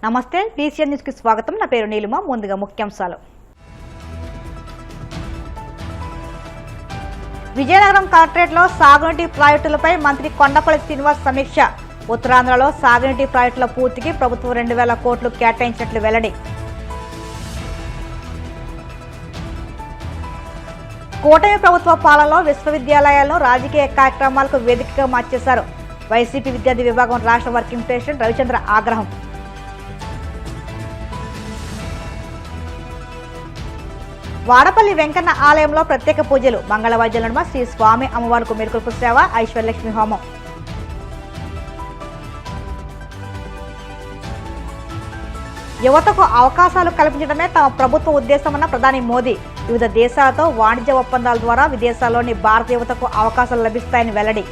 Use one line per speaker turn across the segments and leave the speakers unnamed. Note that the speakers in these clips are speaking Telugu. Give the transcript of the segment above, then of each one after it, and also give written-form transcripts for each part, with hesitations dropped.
నమస్తే బీసీఎన్ న్యూస్ కి స్వాగతం. నా పేరు నీలిమ. ముందుగా ముఖ్యాంశాలు. విజయనగరం కలెక్టరేట్ లో సాగునీటి ప్రాజెక్టులపై మంత్రి కొండపల్లి శ్రీనివాస్ సమీక్ష. ఉత్తరాంధ్రలో సాగునీటి ప్రాజెక్టుల పూర్తికి ప్రభుత్వం 2000 కోట్లు కేటాయించినట్లు వెల్లడి. కూటమి ప్రభుత్వ పాలనలో విశ్వవిద్యాలయాలను రాజకీయ కార్యక్రమాలకు వేదికగా మార్చేశారు. వైసీపీ విద్యార్థి విభాగం రాష్ట్ర వర్కింగ్ ప్రెసిడెంట్ రవిచంద్ర ఆగ్రహం. వాడపల్లి వెంకన్న ఆలయంలో ప్రత్యేక పూజలు. మంగళవాద్యాల నడుమ శ్రీ స్వామి అమ్మవారికి మేల్కొల్పు సేవ, ఐశ్వర్యలక్ష్మి హోమం. యువతకు అవకాశాలు కల్పించడమే తమ ప్రభుత్వ ఉద్దేశమన్న ప్రధాని మోదీ. వివిధ దేశాలతో వాణిజ్య ఒప్పందాల ద్వారా విదేశాల్లోని భారత యువతకు అవకాశాలు లభిస్తాయని వెల్లడి.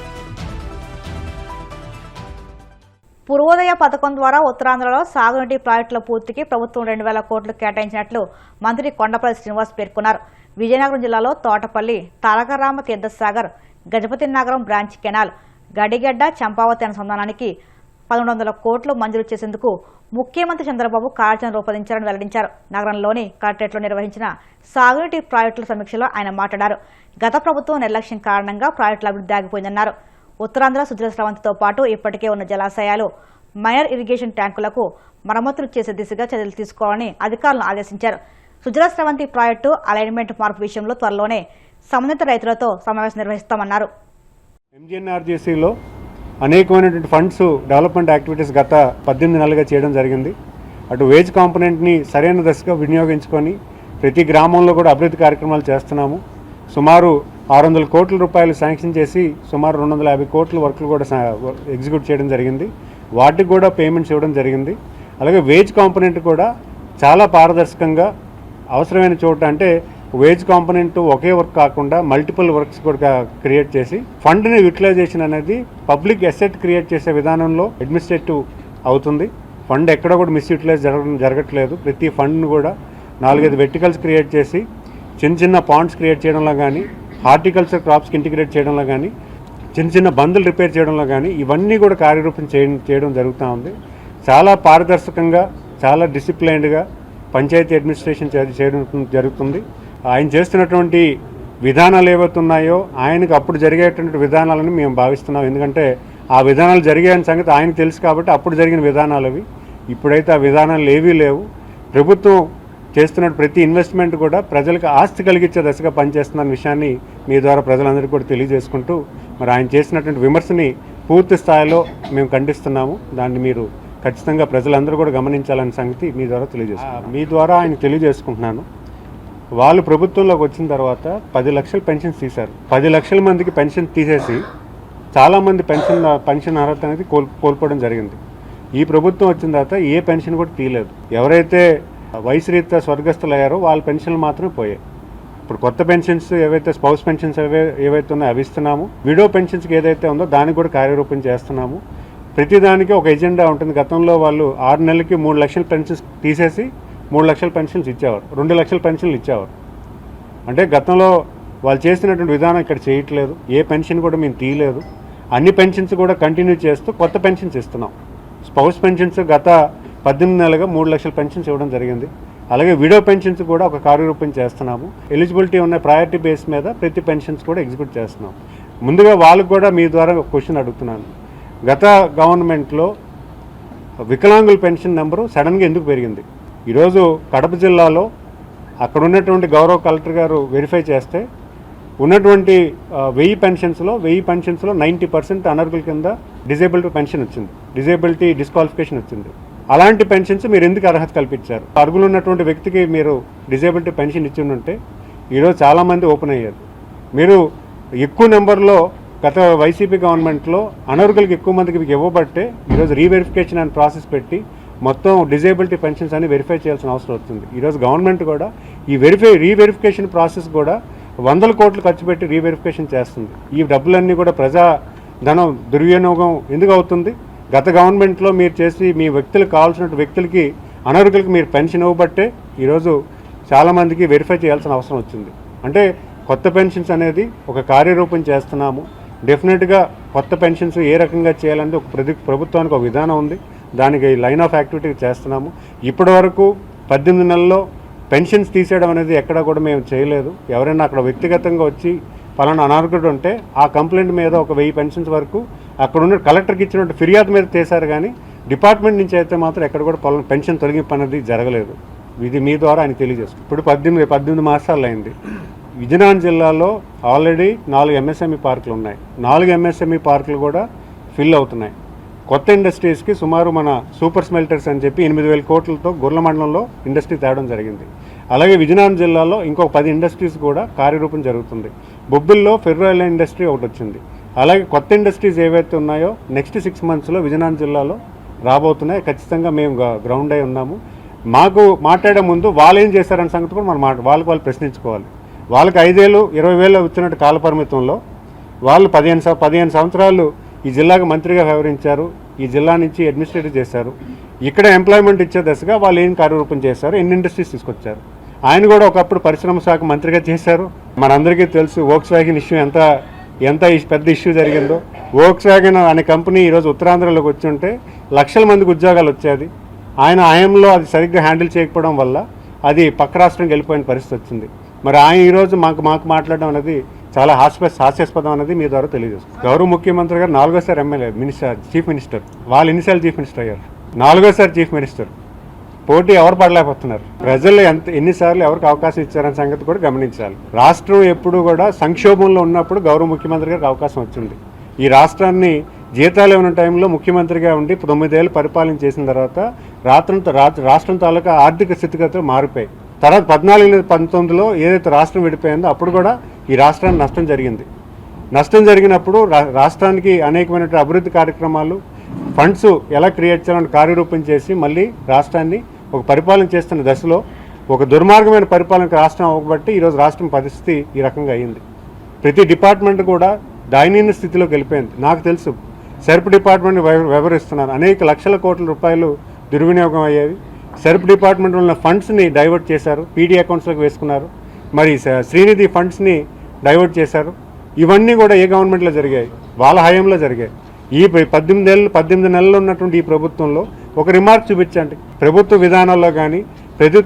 పూర్వోదయ పథకం ద్వారా ఉత్తరాంధ్రలో సాగునీటి ప్రాజెక్టుల పూర్తికి ప్రభుత్వం 2000 కోట్లు కేటాయించినట్లు మంత్రి కొండపల్లి శ్రీనివాస్ పేర్కొన్నారు. విజయనగరం జిల్లాలో తోటపల్లి, తారకరామ తీర్థసాగర్, గజపతి నగరం బ్రాంచ్ కెనాల్, గడిగడ్డ, చంపావతి అనుసంధానానికి 1100 కోట్లు మంజూరు చేసేందుకు ముఖ్యమంత్రి చంద్రబాబు కార్యాచరణ రూపొందించారని వెల్లడించారు. నగరంలోని కలెక్టరేట్లో నిర్వహించిన సాగునీటి ప్రాజెక్టుల సమీక్షలో ఆయన మాట్లాడారు. గత ప్రభుత్వం నిర్లక్ష్యం కారణంగా ప్రాజెక్టుల అభివృద్ధి ఆగిపోయిందన్నారు. ఉత్తరాంధ్ర సుజల స్రవంతితో పాటు ఇప్పటికే ఉన్న జలాశయాలు, మైనర్ ఇరిగేషన్ ట్యాంకులకు మరమ్మతులు చేసే దిశగా చర్యలు తీసుకోవాలని అధికారులను ఆదేశించారు. సుజల స్రవంతి ప్రాజెక్టు అలైన్మెంట్ మార్పు విషయంలో త్వరలోనే సంబంధిత రైతులతో సమావేశం నిర్వహిస్తామన్నారు.
ఎంజీఎన్ఆర్జీసీలో అనేకమైనటువంటి ఫండ్స్ డెవలప్మెంట్ యాక్టివిటీస్ గత 18 నెలలుగా చేయడం జరిగింది. అటు వేజ్ కాంపోనెంట్ని సరైన దశగా వినియోగించుకొని ప్రతి గ్రామంలో కూడా అభివృద్ధి కార్యక్రమాలు చేస్తున్నాము. సుమారు 600 కోట్ల రూపాయలు శాంక్షన్ చేసి సుమారు 250 కోట్ల వర్క్లు కూడా ఎగ్జిక్యూట్ చేయడం జరిగింది. వాటికి కూడా పేమెంట్స్ ఇవ్వడం జరిగింది. అలాగే వేజ్ కాంపోనెంట్ కూడా చాలా పారదర్శకంగా అవసరమైన చోట, అంటే వేజ్ కాంపోనెంట్ ఒకే వర్క్ కాకుండా మల్టిపుల్ వర్క్స్ కూడా క్రియేట్ చేసి ఫండ్ని యూటిలైజేషన్ అనేది పబ్లిక్ అసెట్ క్రియేట్ చేసే విధానంలో అడ్మినిస్ట్రేటివ్ అవుతుంది. ఫండ్ ఎక్కడ కూడా మిస్యూటిలైజ్ జరగట్లేదు. ప్రతి ఫండ్ను కూడా 4-5 వెర్టికల్స్ క్రియేట్ చేసి చిన్న చిన్న పాండ్స్ క్రియేట్ చేయడంలో కానీ, హార్టికల్చర్ క్రాప్స్కి ఇంటిగ్రేట్ చేయడంలో కానీ, చిన్న చిన్న బందులు రిపేర్ చేయడంలో కానీ ఇవన్నీ కూడా కార్యరూపం చేయడం జరుగుతూ ఉంది. చాలా పారదర్శకంగా, చాలా డిసిప్లైన్డ్గా పంచాయతీ అడ్మినిస్ట్రేషన్ చేయడం జరుగుతుంది. ఆయన చేస్తున్నటువంటి విధానాలు ఏవైతున్నాయో ఆయనకు అప్పుడు జరిగేటువంటి విధానాలని మేము భావిస్తున్నాం. ఎందుకంటే ఆ విధానాలు జరిగాయని సంగతి ఆయనకు తెలుసు కాబట్టి అప్పుడు జరిగిన విధానాలు అవి. ఇప్పుడైతే ఆ విధానాలు ఏవీ లేవు. ప్రభుత్వం చేస్తున్న ప్రతి ఇన్వెస్ట్మెంట్ కూడా ప్రజలకు ఆస్తి కలిగించే దశగా పనిచేస్తున్న విషయాన్ని మీ ద్వారా ప్రజలందరికీ కూడా తెలియజేసుకుంటూ, మరి ఆయన చేసినటువంటి విమర్శని పూర్తి స్థాయిలో మేము ఖండిస్తున్నాము. దాన్ని మీరు ఖచ్చితంగా ప్రజలందరూ కూడా గమనించాలనే సంగతి మీ ద్వారా ఆయన తెలియజేసుకుంటున్నాను. వాళ్ళు ప్రభుత్వంలోకి వచ్చిన తర్వాత 10 లక్షల పెన్షన్స్ తీశారు. 10 లక్షల మందికి పెన్షన్ తీసేసి చాలామంది పెన్షన్ అర్హత అనేది కోల్పోవడం జరిగింది. ఈ ప్రభుత్వం వచ్చిన తర్వాత ఏ పెన్షన్ కూడా తీయలేదు. ఎవరైతే వయసు రీత్యా స్వర్గస్థులు అయ్యారో వాళ్ళ పెన్షన్లు మాత్రమే పోయాయి. ఇప్పుడు కొత్త పెన్షన్స్ ఏవైతే స్పౌస్ పెన్షన్స్ ఏవైతే ఉన్నాయో అవి ఇస్తున్నాము. విడో పెన్షన్స్కి ఏదైతే ఉందో దానికి కూడా కార్యరూపం చేస్తున్నాము. ప్రతిదానికి ఒక ఎజెండా ఉంటుంది. గతంలో వాళ్ళు 6 నెలలకి 3 లక్షల పెన్షన్స్ తీసేసి 3 లక్షల పెన్షన్స్ ఇచ్చేవారు, 2 లక్షల పెన్షన్లు ఇచ్చేవారు. అంటే గతంలో వాళ్ళు చేసినటువంటి విధానం ఇక్కడ చేయట్లేదు. ఏ పెన్షన్ కూడా మేము తీయలేదు. అన్ని పెన్షన్స్ కూడా కంటిన్యూ చేస్తూ కొత్త పెన్షన్స్ ఇస్తున్నాం. స్పౌస్ పెన్షన్స్ గత 18 నెలలుగా 3 లక్షల పెన్షన్స్ ఇవ్వడం జరిగింది. అలాగే విడో పెన్షన్స్ కూడా ఒక కార్యరూపం చేస్తున్నాము. ఎలిజిబిలిటీ ఉన్న ప్రయారిటీ బేస్ మీద ప్రతి పెన్షన్స్ కూడా ఎగ్జిక్యూట్ చేస్తున్నాం. ముందుగా వాళ్ళకు కూడా మీ ద్వారా ఒక క్వశ్చన్ అడుగుతున్నాను. గత గవర్నమెంట్లో వికలాంగుల పెన్షన్ నెంబరు సడన్గా ఎందుకు పెరిగింది? ఈరోజు కడప జిల్లాలో అక్కడ ఉన్నటువంటి గౌరవ కలెక్టర్ గారు వెరిఫై చేస్తే ఉన్నటువంటి 1000 పెన్షన్స్లో 90% అనర్హుల కింద డిజేబిలిటీ పెన్షన్ వచ్చింది, డిజేబిలిటీ డిస్క్వాలిఫికేషన్ వచ్చింది. అలాంటి పెన్షన్స్ మీరు ఎందుకు అర్హత కల్పించారు? అర్హులు ఉన్నటువంటి వ్యక్తికి మీరు డిజేబిలిటీ పెన్షన్ ఇచ్చి ఉంటే ఈరోజు చాలామంది ఓపెన్ అయ్యారు. మీరు ఎక్కువ నెంబర్లో గత వైసీపీ గవర్నమెంట్లో అనర్హులకి ఎక్కువ మందికి ఇవ్వబట్టే ఈరోజు రీవెరిఫికేషన్ అండ్ ప్రాసెస్ పెట్టి మొత్తం డిజేబిలిటీ పెన్షన్స్ అని వెరిఫై చేయాల్సిన అవసరం వస్తుంది. ఈరోజు గవర్నమెంట్ కూడా ఈ రీవెరిఫికేషన్ ప్రాసెస్ కూడా 100 కోట్లు ఖర్చు పెట్టి రీవెరిఫికేషన్ చేస్తుంది. ఈ డబ్బులన్నీ కూడా ప్రజాధనం దుర్వినియోగం ఎందుకు అవుతుంది? గత గవర్నమెంట్లో మీరు చేసి మీ వ్యక్తులకు కావాల్సిన వ్యక్తులకి, అనర్హులకి మీరు పెన్షన్ ఇవ్వబట్టే ఈరోజు చాలామందికి వెరిఫై చేయాల్సిన అవసరం వచ్చింది. అంటే కొత్త పెన్షన్స్ అనేది ఒక కార్యరూపం చేస్తున్నాము. డెఫినెట్గా కొత్త పెన్షన్స్ ఏ రకంగా చేయాలంటే ఒక ప్రభుత్వానికి ఒక విధానం ఉంది. దానికి లైన్ ఆఫ్ యాక్టివిటీ చేస్తున్నాము. ఇప్పటి వరకు 18 నెలల్లో పెన్షన్స్ తీసేయడం అనేది ఎక్కడా కూడా మేము చేయలేదు. ఎవరైనా అక్కడ వ్యక్తిగతంగా వచ్చి పలానా అనారోగ్యుడు ఉంటే ఆ కంప్లైంట్ మీద ఒక 1000 పెన్షన్స్ వరకు అక్కడ ఉన్న కలెక్టర్కి ఇచ్చినట్టు ఫిర్యాదు మీద చేశారు, కానీ డిపార్ట్మెంట్ నుంచి అయితే మాత్రం ఎక్కడ కూడా పెన్షన్ తొలగింపు అనేది జరగలేదు. ఇది మీ ద్వారా ఆయన తెలియజేస్తుంది. ఇప్పుడు 18 మాసాలు అయింది. విజయనగరం జిల్లాలో ఆల్రెడీ 4 ఎంఎస్ఎంఈ పార్కులు ఉన్నాయి. 4 ఎంఎస్ఎంఈ పార్కులు కూడా ఫిల్ అవుతున్నాయి. కొత్త ఇండస్ట్రీస్కి సుమారు మన సూపర్ స్మెల్టర్స్ అని చెప్పి 8,000 కోట్లతో గుర్ల మండలంలో ఇండస్ట్రీ తేవడం జరిగింది. అలాగే విజయనగరం జిల్లాలో ఇంకొక 10 ఇండస్ట్రీస్ కూడా కార్యరూపం జరుగుతుంది. బొబ్బిల్లో ఫెర్రో ఐలాండ్ ఇండస్ట్రీ ఒకటి వచ్చింది. అలాగే కొత్త ఇండస్ట్రీస్ ఏవైతే ఉన్నాయో నెక్స్ట్ 6 మంత్స్లో విజయనగరం జిల్లాలో రాబోతున్నాయి. ఖచ్చితంగా మేము గ్రౌండ్ అయి ఉన్నాము. మాకు మాట్లాడే ముందు వాళ్ళు ఏం చేశారన్న సంగతి కూడా మనం వాళ్ళు ప్రశ్నించుకోవాలి. వాళ్ళకి 5 ఏళ్ళు 20 వేలు వచ్చినట్టు కాలపరిమితంలో వాళ్ళు 15 సంవత్సరాలు ఈ జిల్లాకు మంత్రిగా వ్యవహరించారు. ఈ జిల్లా నుంచి అడ్మినిస్ట్రేటివ్ చేశారు. ఇక్కడ ఎంప్లాయ్మెంట్ ఇచ్చే దశగా వాళ్ళు ఏం కార్యరూపం చేశారు, ఎన్ని ఇండస్ట్రీస్ తీసుకొచ్చారు. ఆయన కూడా ఒకప్పుడు పరిశ్రమ శాఖ మంత్రిగా చేశారు. మనందరికీ తెలుసు వోక్స్ వ్యాగన్ ఇష్యూ ఎంత పెద్ద ఇష్యూ జరిగిందో. వోక్స్ వ్యాగన్ అనే కంపెనీ ఈరోజు ఉత్తరాంధ్రలోకి వచ్చి ఉంటే లక్షల మందికి ఉద్యోగాలు వచ్చేది. ఆయన హయాంలో అది సరిగ్గా హ్యాండిల్ చేయకపోవడం వల్ల అది పక్క రాష్ట్రంకి వెళ్ళిపోయిన పరిస్థితి వచ్చింది. మరి ఆయన ఈరోజు మాకు మాట్లాడడం అనేది చాలా హాస్యాస్పదం అనేది మీ ద్వారా తెలియజేస్తుంది. గౌరవ ముఖ్యమంత్రి గారు 4వ ఎమ్మెల్యే చీఫ్ మినిస్టర్, వాళ్ళు ఎన్నిసార్లు చీఫ్ మినిస్టర్ అయ్యారు? 4వ చీఫ్ మినిస్టర్. పోటీ ఎవరు పడలేకపోతున్నారు? ప్రజలు ఎన్నిసార్లు ఎవరికి అవకాశం ఇచ్చారనే సంగతి కూడా గమనించాలి. రాష్ట్రం ఎప్పుడు కూడా సంక్షోభంలో ఉన్నప్పుడు గౌరవ ముఖ్యమంత్రి గారికి అవకాశం వచ్చింది. ఈ రాష్ట్రాన్ని జీతాలు ఇవ్వని టైంలో ముఖ్యమంత్రిగా ఉండి 9 ఏళ్ళు పరిపాలన చేసిన తర్వాత రాష్ట్రం తాలూకా ఆర్థిక స్థితిగతులు మారిపోయాయి. తర్వాత 14-19లో ఏదైతే రాష్ట్రం విడిపోయిందో అప్పుడు కూడా ఈ రాష్ట్రానికి నష్టం జరిగింది. నష్టం జరిగినప్పుడు రాష్ట్రానికి అనేకమైన అభివృద్ధి కార్యక్రమాలు ఫండ్స్ ఎలా క్రియేట్ చేయాలని కార్యరూపం చేసి మళ్ళీ రాష్ట్రాన్ని ఒక పరిపాలన చేస్తున్న దశలో ఒక దుర్మార్గమైన పరిపాలనకు రాష్ట్రం అవ్వబట్టి ఈరోజు రాష్ట్రం పరిస్థితి ఈ రకంగా అయింది. ప్రతి డిపార్ట్మెంట్ కూడా దయనీయ స్థితిలోకి వెళ్ళిపోయింది. నాకు తెలుసు సెర్ప్ డిపార్ట్మెంట్ వ్యవహరిస్తున్నారు. అనేక లక్షల కోట్ల రూపాయలు దుర్వినియోగం అయ్యేవి. సెర్ప్ డిపార్ట్మెంట్ ఉన్న ఫండ్స్ని డైవర్ట్ చేశారు, పీడీ అకౌంట్స్లోకి వేసుకున్నారు. మరి శ్రీనిధి ఫండ్స్ని డైవర్ట్ చేశారు. ఇవన్నీ కూడా ఏ గవర్నమెంట్లో జరిగాయి? వాళ్ళ హయాంలో జరిగాయి. ఈ 18 నెలలు ఉన్నటువంటి ఈ ప్రభుత్వంలో ఒక రిమార్క్ చూపించండి. ప్రభుత్వ విధానాల్లో కానీ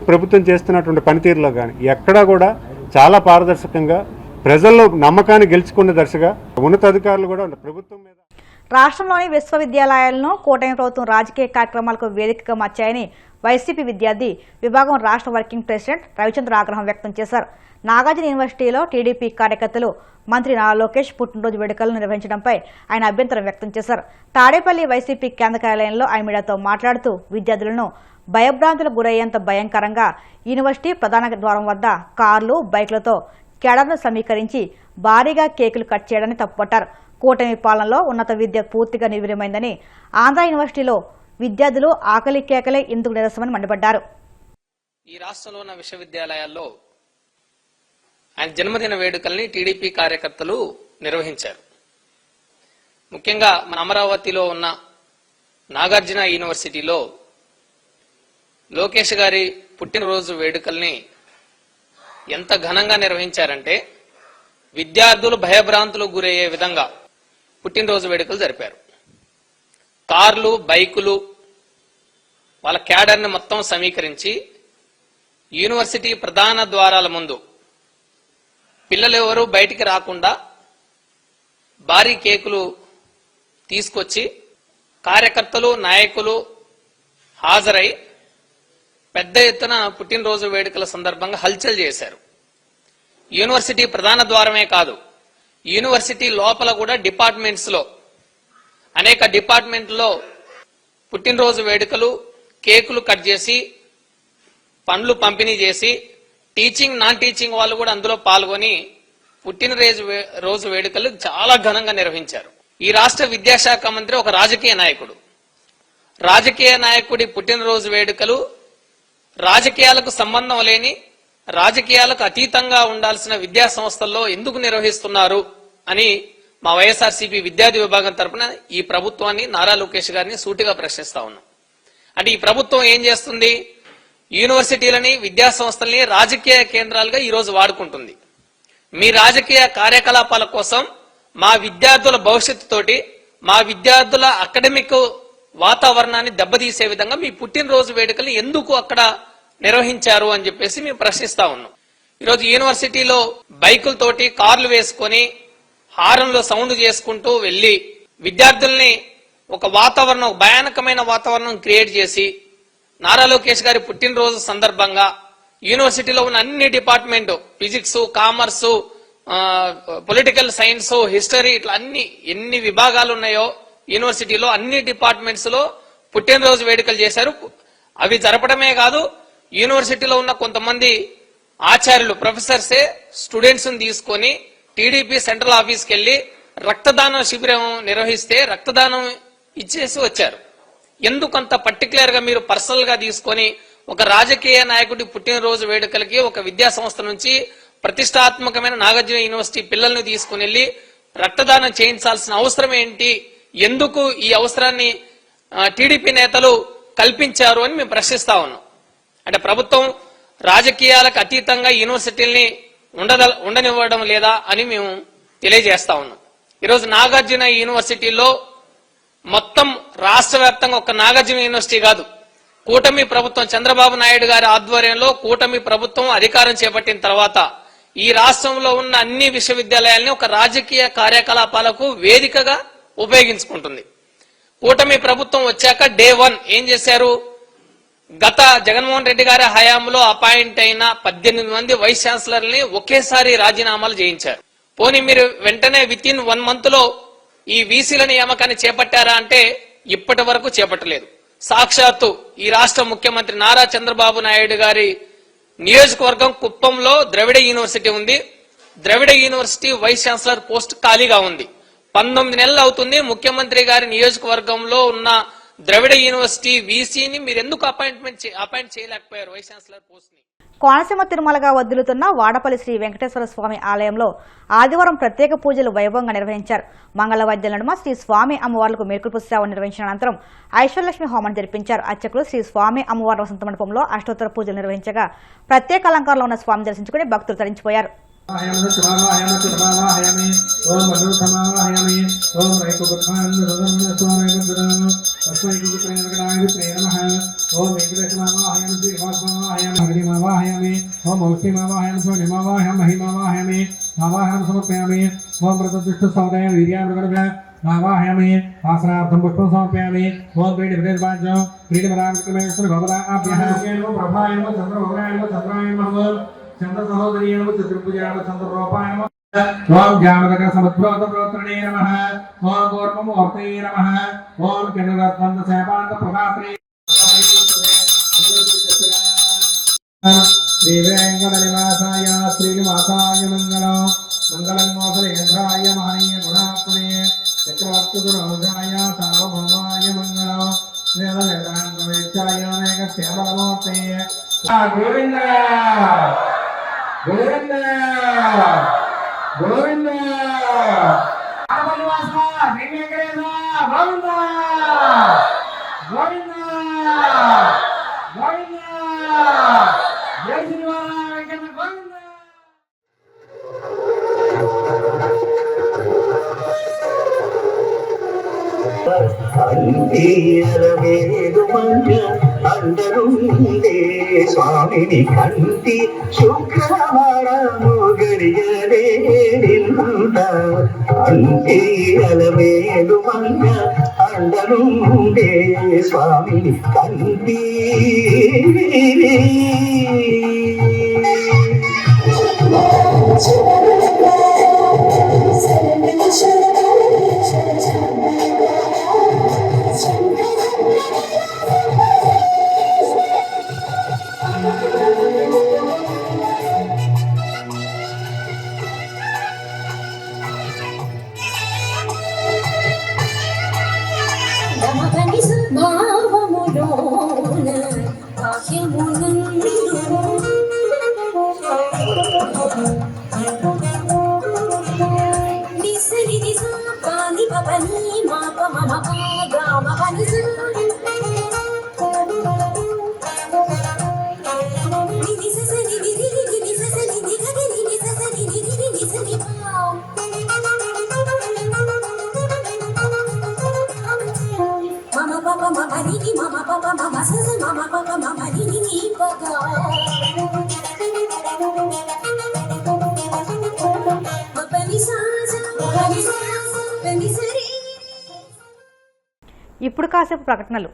ప్రభుత్వం చేస్తున్నటువంటి పనితీరులో కానీ ఎక్కడా కూడా చాలా పారదర్శకంగా ప్రజల్లో నమ్మకాన్ని గెలుచుకునే దశగా ఉన్నతాధికారులు కూడా ప్రభుత్వం మీద.
రాష్ట్రంలోని విశ్వవిద్యాలయాలను కూటమి ప్రభుత్వం రాజకీయ కార్యక్రమాలకు వేదికగా మార్చాయని వైసీపీ విద్యార్థి విభాగం రాష్ట్ర వర్కింగ్ ప్రెసిడెంట్ రవిచంద్ర ఆగ్రహం వ్యక్తం చేశారు. నాగార్జున యూనివర్సిటీలో టీడీపీ కార్యకర్తలు మంత్రి నారా లోకేష్ పుట్టినరోజు వేడుకలను నిర్వహించడంపై ఆయన అభ్యంతరం వ్యక్తం చేశారు. తాడేపల్లి వైసీపీ కేంద్ర కార్యాలయంలో ఆయన మీడియాతో మాట్లాడుతూ విద్యార్థులను భయభ్రాంతులకు గురయ్యేంత భయంకరంగా యూనివర్సిటీ ప్రధాన ద్వారం వద్ద కార్లు, బైక్లతో కేడర్ను సమీకరించి భారీగా కేకులు కట్ చేయడాన్ని తప్పుపట్టారు. కూటమి పాలనలో ఉన్నత విద్య పూర్తిగా నిర్వీర్యమైందని, ఆంధ్ర యూనివర్సిటీలో విద్యార్థులు ఆకలి కేకలే ఇందుకు నిరసనమని మండిపడ్డారు.
ఈ రాష్ట్రంలో ఉన్న విశ్వవిద్యాలయాల్లో ఆయన జన్మదిన వేడుకల్ని టీడీపీ కార్యకర్తలు నిర్వహించారు. ముఖ్యంగా మన అమరావతిలో ఉన్న నాగార్జున యూనివర్సిటీలో లోకేష్ గారి పుట్టినరోజు వేడుకల్ని ఎంత ఘనంగా నిర్వహించారంటే విద్యార్థులు భయభ్రాంతులకు గురయ్యే విధంగా పుట్టినరోజు వేడుకలు జరిపారు. కార్లు, బైకులు, వాళ్ళ క్యాడర్ని మొత్తం సమీకరించి యూనివర్సిటీ ప్రధాన ద్వారాల ముందు పిల్లలు ఎవరు బయటికి రాకుండా భారీ కేకులు తీసుకొచ్చి కార్యకర్తలు, నాయకులు హాజరై పెద్ద ఎత్తున పుట్టినరోజు వేడుకల సందర్భంగా హల్చల్ చేశారు. యూనివర్సిటీ ప్రధాన ద్వారమే కాదు, యూనివర్సిటీ లోపల కూడా డిపార్ట్మెంట్స్ లో అనేక డిపార్ట్మెంట్లో పుట్టినరోజు వేడుకలు, కేకులు కట్ చేసి పండ్లు పంపిణీ చేసి టీచింగ్, నాన్ టీచింగ్ వాళ్ళు కూడా అందులో పాల్గొని పుట్టినరోజు వేడుకలు చాలా ఘనంగా నిర్వహించారు. ఈ రాష్ట్ర విద్యాశాఖ మంత్రి ఒక రాజకీయ నాయకుడు. రాజకీయ నాయకుడి పుట్టినరోజు వేడుకలు రాజకీయాలకు సంబంధం లేని, రాజకీయాలకు అతీతంగా ఉండాల్సిన విద్యా సంస్థల్లో ఎందుకు నిర్వహిస్తున్నారు అని మా వైఎస్ఆర్సీపీ విద్యార్థి విభాగం తరపున ఈ ప్రభుత్వాన్ని, నారా లోకేష్ గారిని సూటిగా ప్రశ్నిస్తా ఉన్నాం. అంటే ఈ ప్రభుత్వం ఏం చేస్తుంది? యూనివర్సిటీలని, విద్యా సంస్థల్ని రాజకీయ కేంద్రాలుగా ఈరోజు వాడుకుంటుంది. మీ రాజకీయ కార్యకలాపాల కోసం మా విద్యార్థుల భవిష్యత్తుతోటి, మా విద్యార్థుల అకాడమిక్ వాతావరణాన్ని దెబ్బతీసే విధంగా మీ పుట్టినరోజు వేడుకలు ఎందుకు అక్కడ నిర్వహించారు అని చెప్పేసి మేము ప్రశ్నిస్తా ఉన్నాం. ఈరోజు యూనివర్సిటీలో బైకులతోటి కార్లు వేసుకొని హారన్లో సౌండ్ చేసుకుంటూ వెళ్లి విద్యార్థుల్ని ఒక వాతావరణం, భయానకమైన వాతావరణం క్రియేట్ చేసి నారా లోకేష్ గారి పుట్టినరోజు సందర్భంగా యూనివర్సిటీలో ఉన్న అన్ని department, physics, commerce, political science, history, ఇట్లా ఎన్ని విభాగాలు ఉన్నాయో యూనివర్సిటీలో అన్ని డిపార్ట్మెంట్స్ లో పుట్టినరోజు వేడుకలు చేశారు. అవి జరపడమే కాదు, యూనివర్సిటీలో ఉన్న కొంతమంది ఆచార్యులు, ప్రొఫెసర్సే స్టూడెంట్స్ ని తీసుకొని టీడీపీ సెంట్రల్ ఆఫీస్కి వెళ్లి రక్తదాన శిబిరం నిర్వహిస్తే రక్తదానం ఇచ్చేసి వచ్చారు. ఎందుకంత పర్టికులర్ గా మీరు పర్సనల్ గా తీసుకొని ఒక రాజకీయ నాయకుడి పుట్టినరోజు వేడుకలకి ఒక విద్యా సంస్థ నుంచి ప్రతిష్టాత్మకమైన నాగార్జున యూనివర్సిటీ పిల్లల్ని తీసుకుని వెళ్లి రక్తదానం చేయించాల్సిన అవసరం ఏంటి, ఎందుకు ఈ అవసరాన్ని టీడీపీ నేతలు కల్పించారు అని మేము ప్రశ్నిస్తా ఉన్నాం. అంటే ప్రభుత్వం రాజకీయాలకు అతీతంగా యూనివర్సిటీల్ని ఉండనివ్వడం లేదా అని మేము తెలియజేస్తా ఉన్నాం. ఈరోజు నాగార్జున యూనివర్సిటీలో మొత్తం రాష్ట్ర వ్యాప్తంగా ఒక నాగార్జున యూనివర్సిటీ కాదు, కూటమి ప్రభుత్వం, చంద్రబాబు నాయుడు గారి ఆధ్వర్యంలో కూటమి ప్రభుత్వం అధికారం చేపట్టిన తర్వాత ఈ రాష్ట్రంలో ఉన్న అన్ని విశ్వవిద్యాలయాల్ని ఒక రాజకీయ కార్యకలాపాలకు వేదికగా ఉపయోగించుకుంటుంది. కూటమి ప్రభుత్వం వచ్చాక డే 1 ఏం చేశారు, గత జగన్మోహన్ రెడ్డి గారి హయాంలో అపాయింట్ అయిన 18 మంది వైస్ ఛాన్సలర్ని ఒకేసారి రాజీనామాలు చేయించారు. పోనీ మీరు వెంటనే విత్ ఇన్ 1 month లో ఈ వీసీల నియామకాన్ని చేపట్టారా అంటే ఇప్పటి వరకు చేపట్టలేదు. సాక్షాత్తు ఈ రాష్ట్ర ముఖ్యమంత్రి నారా చంద్రబాబు నాయుడు గారి నియోజకవర్గం కుప్పంలో ద్రవిడ యూనివర్సిటీ ఉంది. ద్రవిడ యూనివర్సిటీ వైస్ ఛాన్సలర్ పోస్ట్ ఖాళీగా ఉంది. 19 నెలలు అవుతుంది. ముఖ్యమంత్రి గారి నియోజకవర్గంలో ఉన్న ద్రవిడ యూనివర్సిటీ వీసీని మీరు ఎందుకు అపాయింట్ చేయలేకపోయారు వైస్ ఛాన్సలర్ పోస్ట్ ని?
కోనసీమ తిరుమలగా వదులుతున్న వాడపల్లి శ్రీ వెంకటేశ్వర స్వామి ఆలయంలో ఆదివారం ప్రత్యేక పూజలు వైభవంగా నిర్వహించారు. మంగళవాద్యాల నడుమ శ్రీ స్వామి అమ్మవార్లకు మేల్కొల్పు సేవ నిర్వహించిన అనంతరం ఐశ్వర్యలక్ష్మి హోమం జరిపించారు. అర్చకులు శ్రీ స్వామి అమ్మవారి వసంత మండపంలో అష్టోత్తర పూజలు నిర్వహించగా ప్రత్యేక అలంకారంలో ఉన్న స్వామి దర్శించుకుని భక్తులు తరించిపోయారు.
నావాహయామి ఆసనార్థం పుష్పం సమర్పయామి. ఓం ప్రీతి ప్రతిపాద్యం ప్రీతి పరామేశ్వర భవదాభ్యః ప్రభాయమ చంద్రభవనాయమ చంద్రాయమ చంద్ర సహోదరీయమ చతుర్భుజాయ చంద్రరూపాయమ. ఓం జామదక సముద్భవత ప్రోత్రణే నమః. ఓం గోర్మం వర్తయే నమః. ఓం కిరణరత్నంద సేవాంత ప్రదాత్రే శ్రీ వెంకట నివాసాయ శ్రీనివాసాయ మంగళం. మంగళం మోసలేంద్రాయ మహనీయ గుణాత్మనే చక్రవర్తి గుణోజాయ సార్వభౌమాయ మంగళం. వేద వేదాంత వేచ్చాయ అనేక శ్యామలమూర్తే. గోవింద గోవింద గోవింద గోవింద గోవింద గోవింద జై శ్రీవార వెంకట గోవింద.
అందరుండే స్వామిని కంటి శుక్రవారము గడియలే నింద అంతే అలమేలు మంగ అందరుండే స్వామిని కంటి.
భావములోన
ఇప్పుడు కాసేపు ప్రకటనలు.